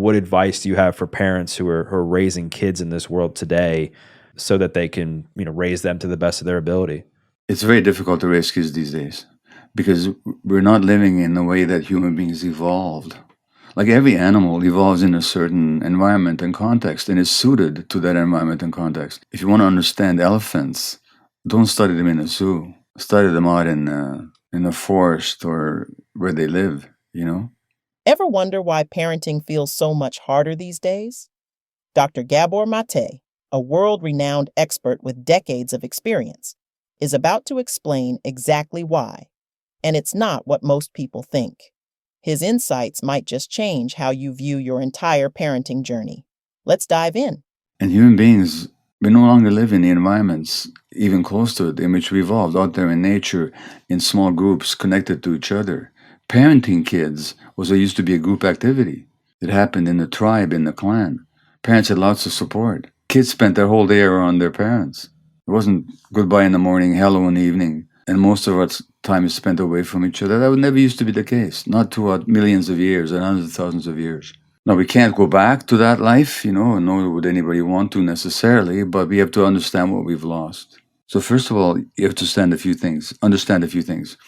what advice do you have for parents who are raising kids in this world today so that they can, raise them to the best of their ability? It's very difficult to raise kids these days because we're not living in the way that human beings evolved. Like every animal evolves in a certain environment and context and is suited to that environment and context. If you want to understand elephants, don't study them in a zoo. Study them out in a forest or where they live, you know? Ever wonder why parenting feels so much harder these days? Dr. Gabor Maté, a world-renowned expert with decades of experience, is about to explain exactly why. And it's not what most people think. His insights might just change how you view your entire parenting journey. Let's dive in. And human beings, we no longer live in the environments even close to it in which we evolved out there in nature, in small groups connected to each other. Parenting kids used to be a group activity. It happened in the tribe, in the clan. Parents had lots of support. Kids spent their whole day around their parents. It wasn't goodbye in the morning, hello in the evening, and most of our time is spent away from each other. That would never used to be the case, not throughout millions of years and hundreds of thousands of years. Now, we can't go back to that life, nor would anybody want to necessarily, but we have to understand what we've lost. So first of all, you have to understand a few things.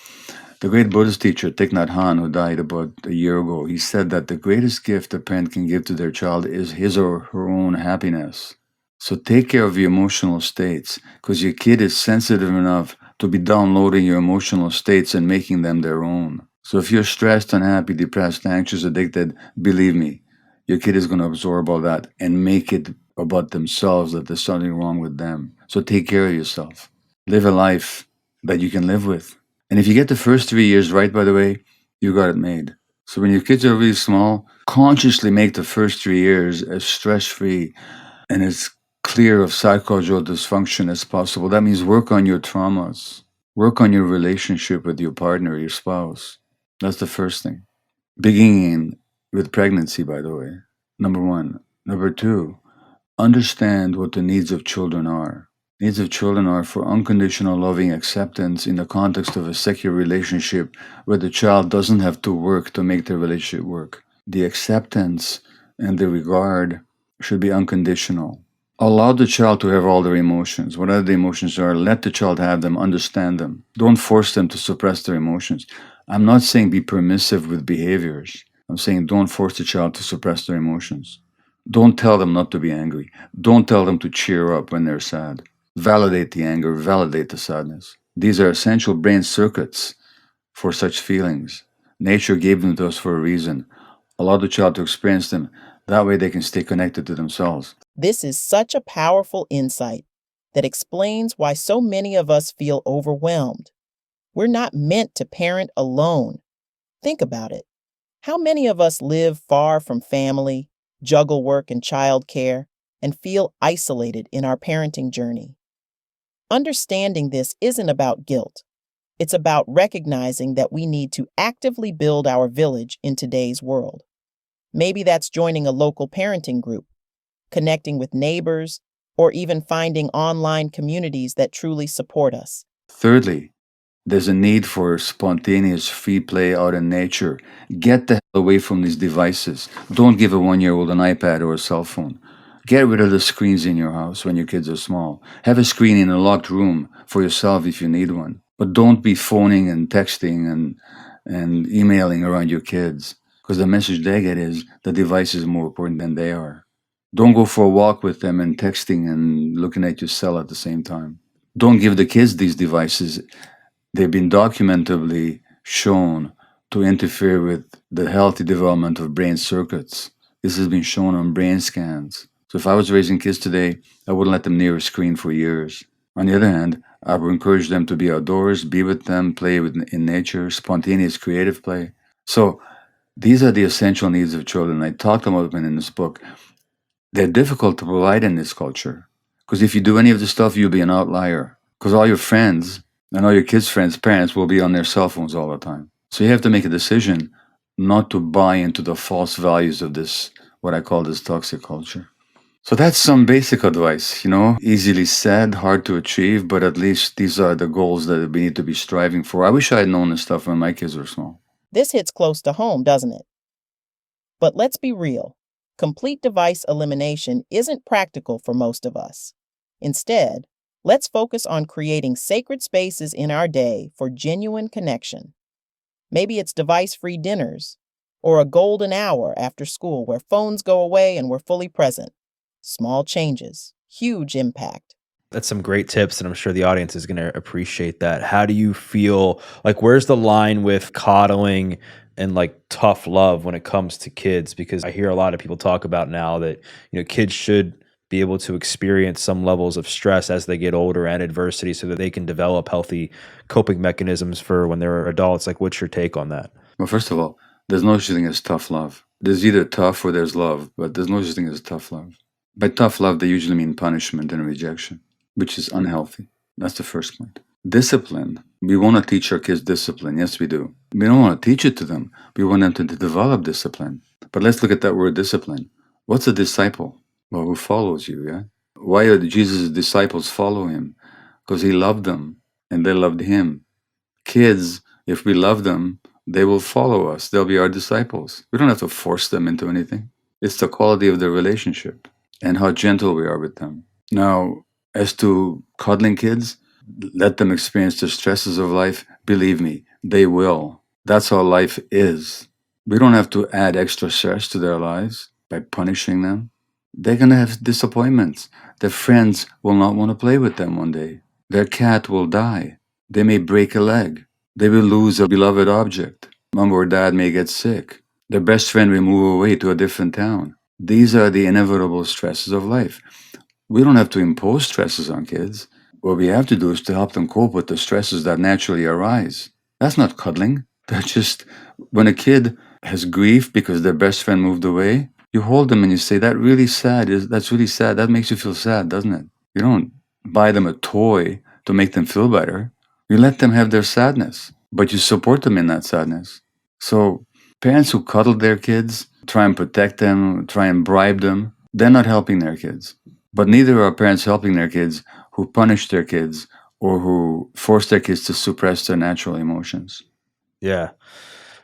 The great Buddhist teacher Thich Nhat Hanh, who died about a year ago, he said that the greatest gift a parent can give to their child is his or her own happiness. So take care of your emotional states, because your kid is sensitive enough to be downloading your emotional states and making them their own. So if you're stressed, unhappy, depressed, anxious, addicted, believe me, your kid is going to absorb all that and make it about themselves, that there's something wrong with them. So take care of yourself. Live a life that you can live with. And if you get the first 3 years right, by the way, you got it made. So when your kids are really small, consciously make the first 3 years as stress-free and as clear of psychological dysfunction as possible. That means work on your traumas. Work on your relationship with your partner, your spouse. That's the first thing. Beginning with pregnancy, by the way. Number one. Number two, understand what the needs of children are. Needs of children are for unconditional loving acceptance in the context of a secure relationship where the child doesn't have to work to make the relationship work. The acceptance and the regard should be unconditional. Allow the child to have all their emotions. Whatever the emotions are, let the child have them, understand them. Don't force them to suppress their emotions. I'm not saying be permissive with behaviors. I'm saying don't force the child to suppress their emotions. Don't tell them not to be angry. Don't tell them to cheer up when they're sad. Validate the anger, validate the sadness. These are essential brain circuits for such feelings. Nature gave them to us for a reason. Allow the child to experience them. That way they can stay connected to themselves. This is such a powerful insight that explains why so many of us feel overwhelmed. We're not meant to parent alone. Think about it. How many of us live far from family, juggle work and childcare, and feel isolated in our parenting journey? Understanding this isn't about guilt. It's about recognizing that we need to actively build our village in today's world. Maybe that's joining a local parenting group, connecting with neighbors, or even finding online communities that truly support us. Thirdly, there's a need for spontaneous free play out in nature. Get the hell away from these devices. Don't give a 1-year-old an iPad or a cell phone. Get rid of the screens in your house when your kids are small. Have a screen in a locked room for yourself if you need one. But don't be phoning and texting and emailing around your kids, because the message they get is the device is more important than they are. Don't go for a walk with them and texting and looking at your cell at the same time. Don't give the kids these devices. They've been documentably shown to interfere with the healthy development of brain circuits. This has been shown on brain scans. So if I was raising kids today, I wouldn't let them near a screen for years. On the other hand, I would encourage them to be outdoors, be with them, play in nature, spontaneous creative play. So these are the essential needs of children. I talked about them in this book. They're difficult to provide in this culture, because if you do any of this stuff, you'll be an outlier. Because all your friends and all your kids' friends' parents will be on their cell phones all the time. So you have to make a decision not to buy into the false values of this, what I call this toxic culture. So that's some basic advice, easily said, hard to achieve, but at least these are the goals that we need to be striving for. I wish I had known this stuff when my kids were small. This hits close to home, doesn't it? But let's be real. Complete device elimination isn't practical for most of us. Instead, let's focus on creating sacred spaces in our day for genuine connection. Maybe it's device-free dinners or a golden hour after school where phones go away and we're fully present. Small changes, huge impact. That's some great tips, and I'm sure the audience is going to appreciate that. How do you feel like where's the line with coddling and like tough love when it comes to kids? Because I hear a lot of people talk about now that, kids should be able to experience some levels of stress as they get older and adversity so that they can develop healthy coping mechanisms for when they're adults. Like, what's your take on that? Well, first of all, there's no such thing as tough love. There's either tough or there's love, but there's no such thing as tough love. By tough love, they usually mean punishment and rejection, which is unhealthy. That's the first point. Discipline. We want to teach our kids discipline. Yes, we do. We don't want to teach it to them. We want them to develop discipline. But let's look at that word discipline. What's a disciple? Well, who follows you, yeah? Why did Jesus' disciples follow him? Because he loved them and they loved him. Kids, if we love them, they will follow us. They'll be our disciples. We don't have to force them into anything. It's the quality of the relationship and how gentle we are with them. Now, as to coddling kids, let them experience the stresses of life. Believe me, they will. That's how life is. We don't have to add extra stress to their lives by punishing them. They're going to have disappointments. Their friends will not want to play with them one day. Their cat will die. They may break a leg. They will lose a beloved object. Mom or dad may get sick. Their best friend will move away to a different town. These are the inevitable stresses of life. We don't have to impose stresses on kids. What we have to do is to help them cope with the stresses that naturally arise. That's not cuddling. That's just when a kid has grief because their best friend moved away, you hold them and you say, that's really sad. That makes you feel sad, doesn't it? You don't buy them a toy to make them feel better. You let them have their sadness, but you support them in that sadness. So parents who cuddle their kids, try and protect them, try and bribe them, they're not helping their kids. But neither are parents helping their kids who punish their kids or who force their kids to suppress their natural emotions. Yeah.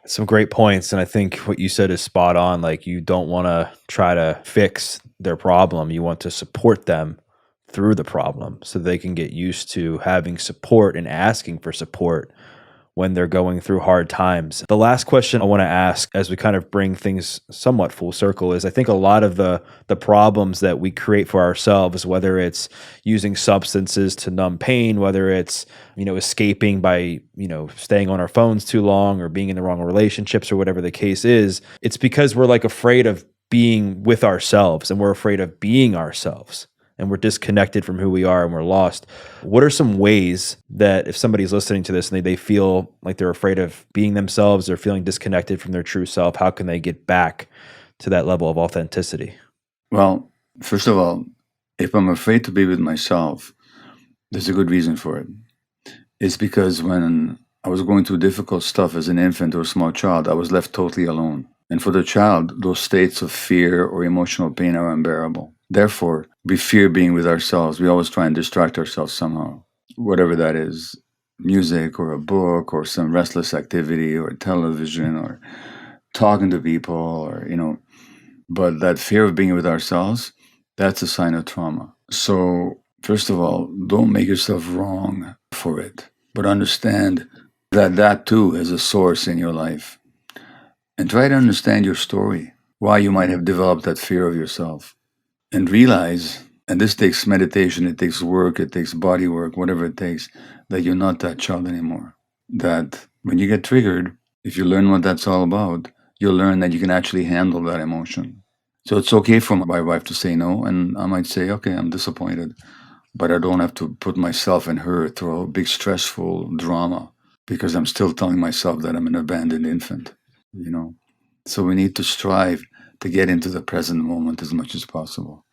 Some great points. And I think what you said is spot on. Like, you don't want to try to fix their problem. You want to support them through the problem so they can get used to having support and asking for support when they're going through hard times. The last question I want to ask as we kind of bring things somewhat full circle is I think a lot of the problems that we create for ourselves, whether it's using substances to numb pain, whether it's, escaping by, staying on our phones too long or being in the wrong relationships or whatever the case is, it's because we're like afraid of being with ourselves and we're afraid of being ourselves. And we're disconnected from who we are and we're lost. What are some ways that if somebody's listening to this and they feel like they're afraid of being themselves or feeling disconnected from their true self, how can they get back to that level of authenticity? Well, first of all, if I'm afraid to be with myself, there's a good reason for it. It's because when I was going through difficult stuff as an infant or a small child, I was left totally alone. And for the child, those states of fear or emotional pain are unbearable. Therefore, we fear being with ourselves. We always try and distract ourselves somehow, whatever that is, music or a book or some restless activity or television or talking to people or, but that fear of being with ourselves, that's a sign of trauma. So first of all, don't make yourself wrong for it, but understand that too has a source in your life. And try to understand your story, why you might have developed that fear of yourself. And realize, and this takes meditation, it takes work, it takes body work, whatever it takes, that you're not that child anymore. That when you get triggered, if you learn what that's all about, you'll learn that you can actually handle that emotion. So it's okay for my wife to say no, and I might say, okay, I'm disappointed, but I don't have to put myself and her through a big stressful drama because I'm still telling myself that I'm an abandoned infant, So we need to strive to get into the present moment as much as possible.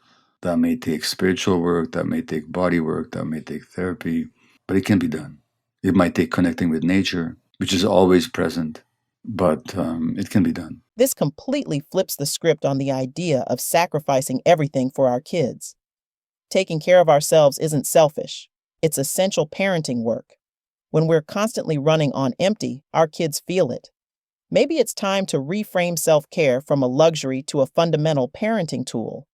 That may take spiritual work, that may take body work, that may take therapy, but it can be done. It might take connecting with nature, which is always present, but it can be done. This completely flips the script on the idea of sacrificing everything for our kids. Taking care of ourselves isn't selfish. It's essential parenting work. When we're constantly running on empty, our kids feel it. Maybe it's time to reframe self-care from a luxury to a fundamental parenting tool.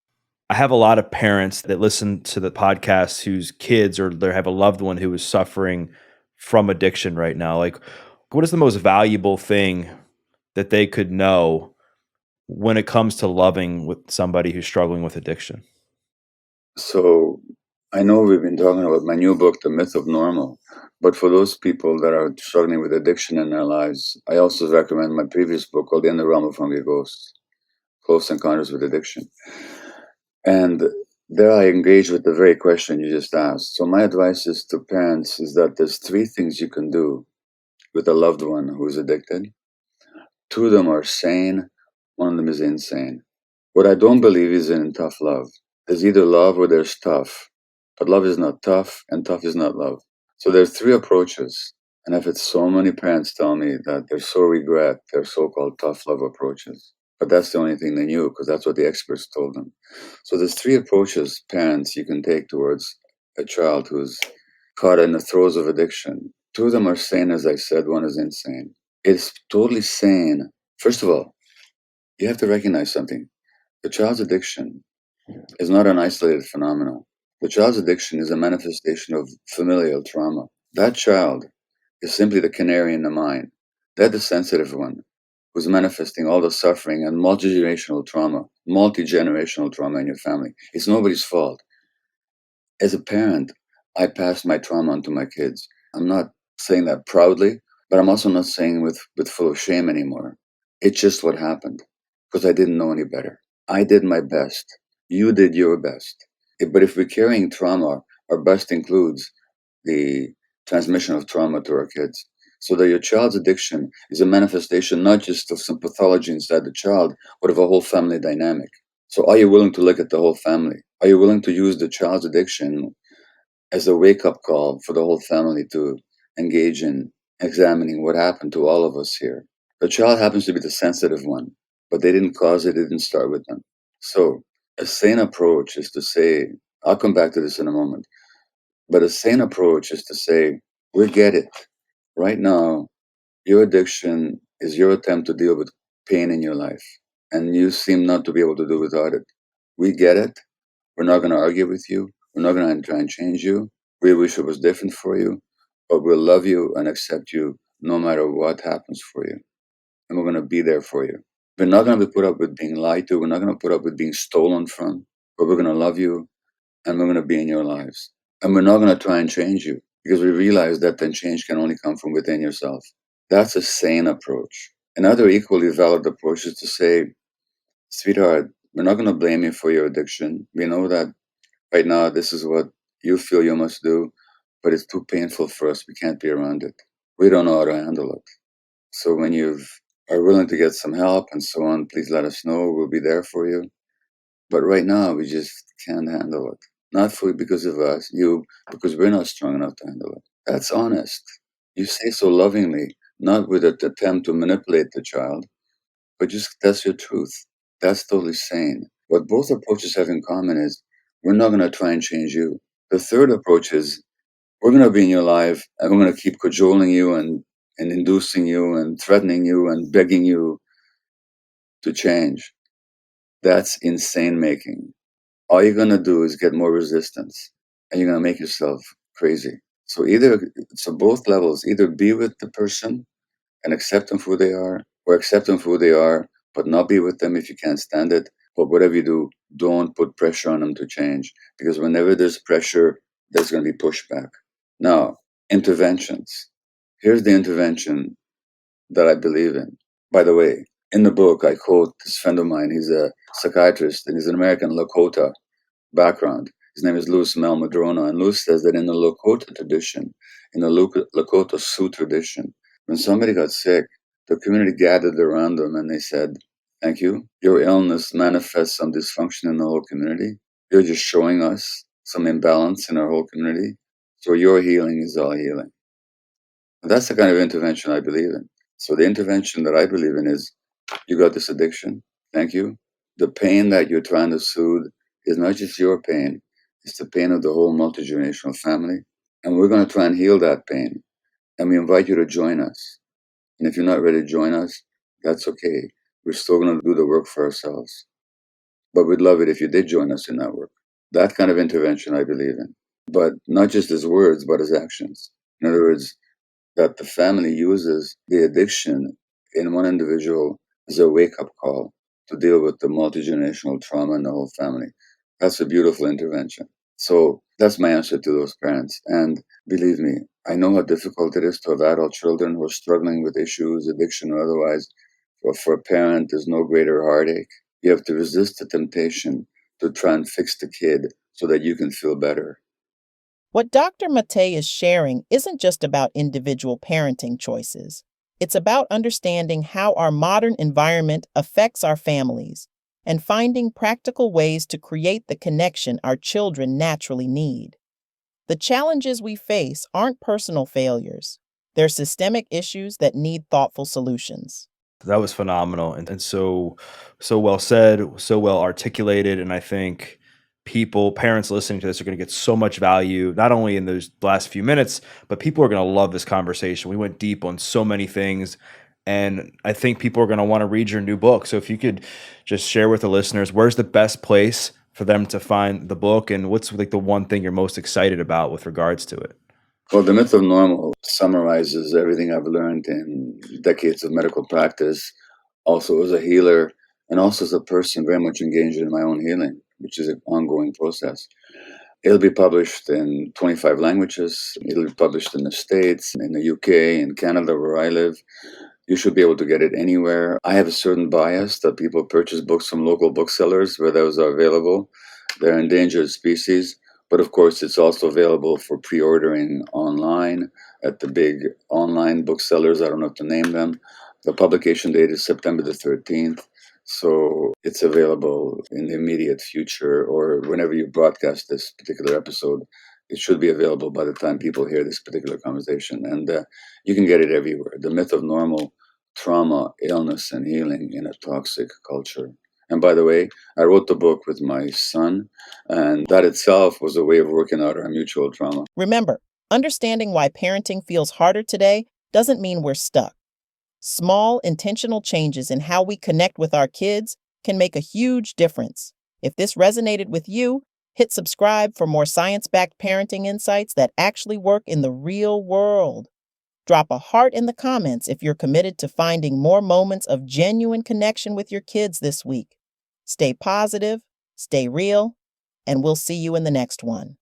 I have a lot of parents that listen to the podcast whose kids or they have a loved one who is suffering from addiction right now. Like, what is the most valuable thing that they could know when it comes to loving with somebody who's struggling with addiction? So I know we've been talking about my new book, The Myth of Normal, but for those people that are struggling with addiction in their lives, I also recommend my previous book called In the Realm of Hungry Ghosts, Close Encounters with Addiction. And there I engage with the very question you just asked. So my advice is to parents is that there's three things you can do with a loved one who's addicted. Two of them are sane, one of them is insane. What I don't believe is in tough love. There's either love or there's tough. But love is not tough, and tough is not love. So there's three approaches. And I've had so many parents tell me that they so regret their so-called tough love approaches. But that's the only thing they knew, because that's what the experts told them. So there's three approaches, parents, you can take towards a child who's caught in the throes of addiction. Two of them are sane, as I said, one is insane. It's totally sane. First of all, you have to recognize something. The child's addiction is not an isolated phenomenon. The child's addiction is a manifestation of familial trauma. That child is simply the canary in the mine. They're the sensitive one who's manifesting all the suffering and multi-generational trauma in your family. It's nobody's fault. As a parent, I passed my trauma on to my kids. I'm not saying that proudly, but I'm also not saying with full of shame anymore. It's just what happened because I didn't know any better. I did my best. You did your best. But if we're carrying trauma, our best includes the transmission of trauma to our kids. So that your child's addiction is a manifestation not just of some pathology inside the child, but of a whole family dynamic. So are you willing to look at the whole family? Are you willing to use the child's addiction as a wake-up call for the whole family to engage in examining what happened to all of us here? The child happens to be the sensitive one, but they didn't cause it, it didn't start with them. So a sane approach is to say, I'll come back to this in a moment, but a sane approach is to say, we get it. Right now, your addiction is your attempt to deal with pain in your life, and you seem not to be able to do without it. We get it. We're not going to argue with you. We're not going to try and change you. We wish it was different for you, but we'll love you and accept you no matter what happens for you. And we're going to be there for you. We're not going to put up with being lied to. We're not going to put up with being stolen from, but we're going to love you and we're going to be in your lives. And we're not going to try and change you because we realize that then change can only come from within yourself. That's a sane approach. Another equally valid approach is to say, sweetheart, we're not going to blame you for your addiction. We know that right now this is what you feel you must do, but it's too painful for us. We can't be around it. We don't know how to handle it. So when you are willing to get some help and so on, please let us know. We'll be there for you. But right now, we just can't handle it. Not because of us, you, because we're not strong enough to handle it. That's honest. You say so lovingly, not with an attempt to manipulate the child, but just that's your truth. That's totally sane. What both approaches have in common is we're not going to try and change you. The third approach is we're going to be in your life and we're going to keep cajoling you and inducing you and threatening you and begging you to change. That's insane making. All you're going to do is get more resistance and you're going to make yourself crazy. So both levels, either be with the person and accept them for who they are, or accept them for who they are, but not be with them if you can't stand it. But whatever you do, don't put pressure on them to change, because whenever there's pressure, there's going to be pushback. Now, interventions. Here's the intervention that I believe in. By the way, in the book, I quote this friend of mine. He's a psychiatrist and he's an American Lakota background. His name is Louis Mel Madrona, and Louis says that in the Lakota tradition, in the Lakota Sioux tradition, when somebody got sick, the community gathered around them and they said, "Thank you. Your illness manifests some dysfunction in the whole community. You're just showing us some imbalance in our whole community. So your healing is our healing." And that's the kind of intervention I believe in. So the intervention that I believe in is, you got this addiction. Thank you. The pain that you're trying to soothe is not just your pain, it's the pain of the whole multi-generational family. And we're going to try and heal that pain. And we invite you to join us. And if you're not ready to join us, That's okay. We're still going to do the work for ourselves. But we'd love it if you did join us in that work. That kind of intervention I believe in. But not just as words, but as actions. In other words, that the family uses the addiction in one individual as a wake up call to deal with the multi generational trauma in the whole family. That's a beautiful intervention. So that's my answer to those parents. And believe me, I know how difficult it is to have adult children who are struggling with issues, addiction or otherwise. For a parent, there's no greater heartache. You have to resist the temptation to try and fix the kid so that you can feel better. What Dr. Maté is sharing isn't just about individual parenting choices. It's about understanding how our modern environment affects our families and finding practical ways to create the connection our children naturally need. The challenges we face aren't personal failures. They're systemic issues that need thoughtful solutions. That was phenomenal and so well said, so well articulated, and I think parents listening to this are gonna get so much value, not only in those last few minutes, but people are gonna love this conversation. We went deep on so many things, and I think people are gonna wanna read your new book. So if you could just share with the listeners, where's the best place for them to find the book, and what's, like, the one thing you're most excited about with regards to it? Well, The Myth of Normal summarizes everything I've learned in decades of medical practice, also as a healer, and also as a person very much engaged in my own healing, which is an ongoing process. It'll be published in 25 languages. It'll be published in the States, in the UK, in Canada, where I live. You should be able to get it anywhere. I have a certain bias that people purchase books from local booksellers where those are available. They're endangered species. But of course, it's also available for pre ordering online at the big online booksellers. I don't have to name them. The publication date is September the 13th. So it's available in the immediate future or whenever you broadcast this particular episode. It should be available by the time people hear this particular conversation. And you can get it everywhere. The Myth of Normal: Trauma, Illness, and Healing in a Toxic Culture. And by the way, I wrote the book with my son, and that itself was a way of working out our mutual trauma. Remember, understanding why parenting feels harder today doesn't mean we're stuck. Small, intentional changes in how we connect with our kids can make a huge difference. If this resonated with you, hit subscribe for more science-backed parenting insights that actually work in the real world. Drop a heart in the comments if you're committed to finding more moments of genuine connection with your kids this week. Stay positive, stay real, and we'll see you in the next one.